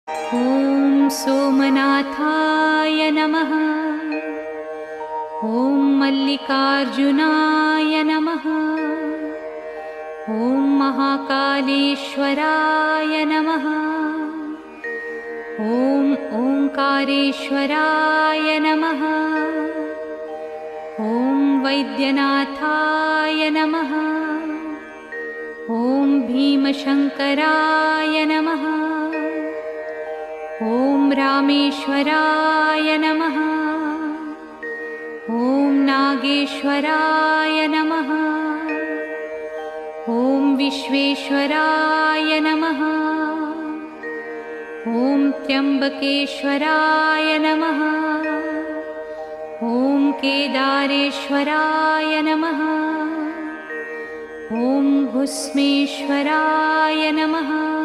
ॐ सोमनाथाय नमः। ॐ मल्लिकार्जुनाय नमः। ॐ महाकालेश्वराय नमः। ॐ ओंकारेश्वराय नमः। ॐ वैद्यनाथाय नमः। ॐ भीमशंकराय नमः। ॐ रामेश्वराय नमः। ॐ नागेश्वराय नमः। ॐ विश्वेश्वराय नमः। ॐ त्र्यंबकेश्वराय नमः। ॐ केदारेश्वराय नमः। ॐ भुस्मेश्वराय नमः।